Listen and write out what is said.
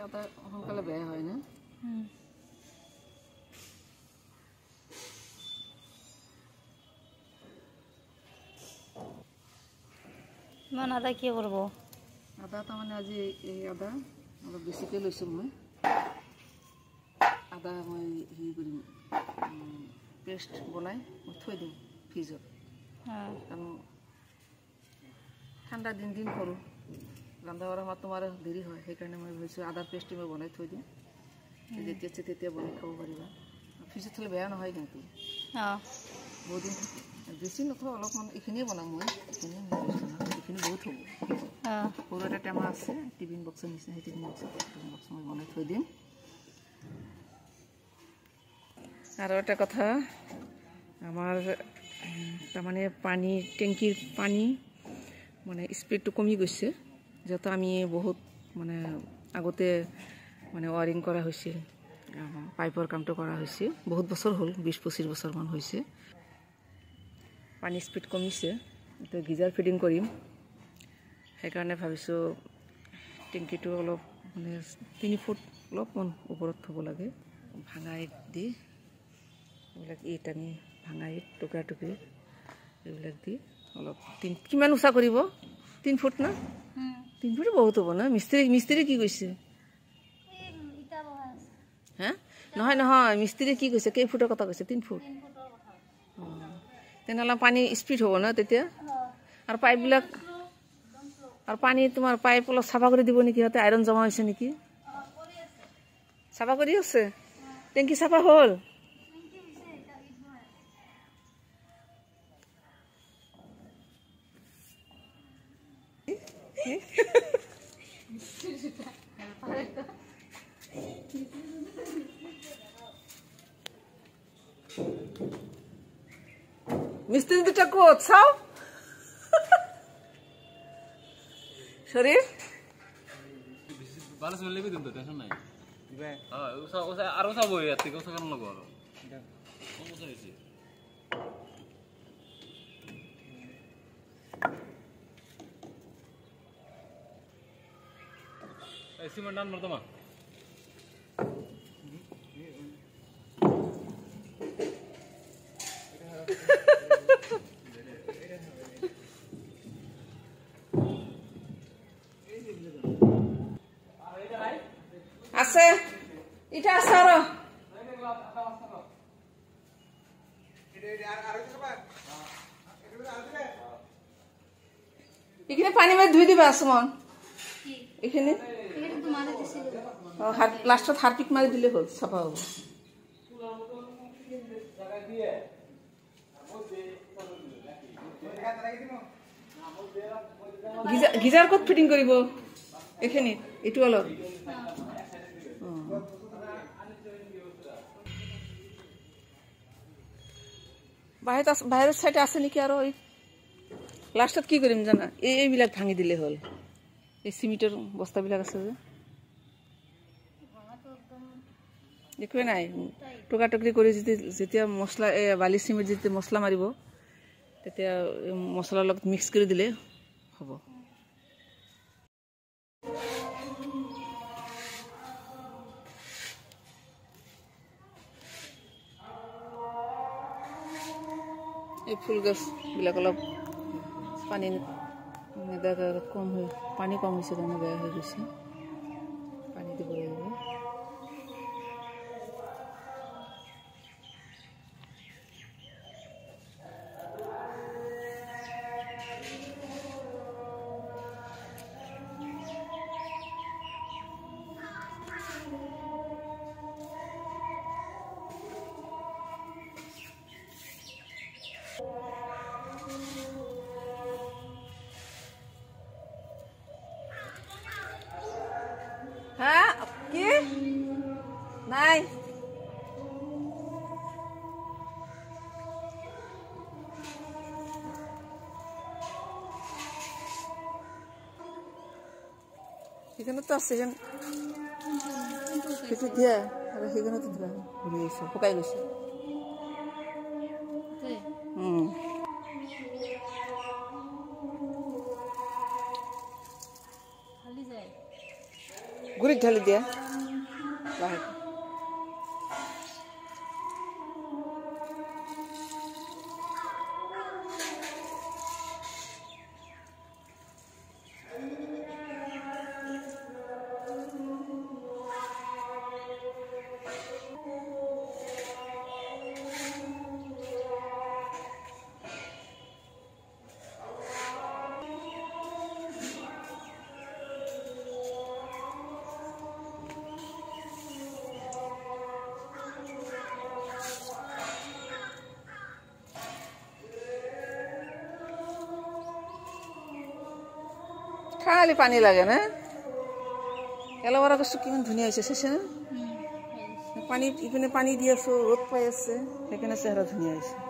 আদা সোনকালে বেয়া হয় না ইমান আদা কি কৰব আদা তাৰমানে আজি এই আদা অলপ বেছিকৈ লৈছোঁ মই আদা মই হেৰি কৰিম পেষ্ট বনাই মই থৈ দিম ফ্ৰিজত কাৰণ ঠাণ্ডা দিন কৰোঁ ৰন্ধা বঢ়া সময়ত তোমাৰ দেৰি হয় সেইকাৰণে মই ভাবিছোঁ আদাৰ পেষ্টটো মই বনাই থৈ দিম যেতিয়া তেতিয়া বনাই খাব পাৰিবা ফ্ৰিজত থ'লে বেয়া নহয় কিন্তু বহুত দিন বেছি নথওঁ অলপমান এইখিনিয়ে বনাম মই এইখিনি বহুত হ'ব সৰু এটা টেমা আছে টিফিন বক্সৰ নিচিনা সেই টিফিন বক্স মই বনাই থৈ দিম আৰু এটা কথা আমাৰ তাৰমানে পানী টেংকিৰ পানী মানে স্পীডটো কমি গৈছে যিহেতু আমি বহুত মানে আগতে মানে ৱাৰিং কৰা হৈছিল পাইপৰ কামটো কৰা হৈছিল বহুত বছৰ হ'ল 20-25 বছৰমান হৈছে পানী স্পীড কমিছে এতিয়া গিজাৰ ফিডিং কৰিম সেইকাৰণে ভাবিছোঁ টেংকিটো অলপ মানে 3 ফুট অলপমান ওপৰত থ'ব লাগে ভাঙা ইট দি এইবিলাক ইট আনি ভাঙা ইট টুকুৰা টুকুৰি এইবিলাক দি অলপ কিমান উঁচা কৰিব 3 ফুট না 3 ফুট বহুত হ'ব না মিস্ত্ৰী কি কৈছে হা নহয় মিস্ত্ৰী কি কৈছে কেই ফুটৰ কথা কৈছে 3 ফুট তেনেহ'লে পানী স্পীড হ'ব না তেতিয়া আৰু পাইপবিলাক আৰু পানী তোমাৰ পাইপ অলপ চাফা কৰি দিব নেকি সিহঁতে আইৰণ জমা হৈছে নেকি চাফা কৰি আছে টেংকি চাফা হ'ল মিস্ত্রি দুটা কোথ চাও শরীর ভালো চলে দিন তো টেনশন নাই দিবে হ্যাঁ ওসা আর ওসা বই আর থেকে ওসা কেন লাগো আর এটা কোন ওসা হইছে এই সিমেন্ট নাম নতমা আছে এটা আছে আর এখানে পানি মে ধুই দিবা সুমন এখানে লাস্টত হারপিক মারি দিলে হল সাফা হব গিজার কত ফিটিং করিব এখানে এটু অলপ বাহিরের সাইডে আছে নাকি আরো লাস্টত কি করিম জানা এইবিলাক ভাঙি দিলে হল এই সিমেন্টের বস্তাবিলাক আছে যে একোৱে নাই টুকা টুকরি করে যেতিয়া মশলা বালি সিমেন্ট যেতিয়া মশলা মারিব তেতিয়া মশলার লগত মিক্স করে দিলে হব এই ফুল গাছবিলাক অলপ পানী কম হৈ পানী কম হৈছে কাৰণে বেয়া হৈ গৈছে পানী দিব লাগিব হ্যাঁ কি নাই এখানে তো আছে সেটা দিয়া আর সেখানে তো ধরা ঘুরে গেছে শুকাই গেছে গুড়িত ঢালি দিয়া লাহে খালি পানী লাগে না এলোভেৰা গছটো কিমান ধুনীয়া হৈছে চাইছে না পানী ইপিনে পানী দি আছো ৰ'দ পাই আছে সেইকাৰণে চেহেৰা ধুনীয়া হৈছে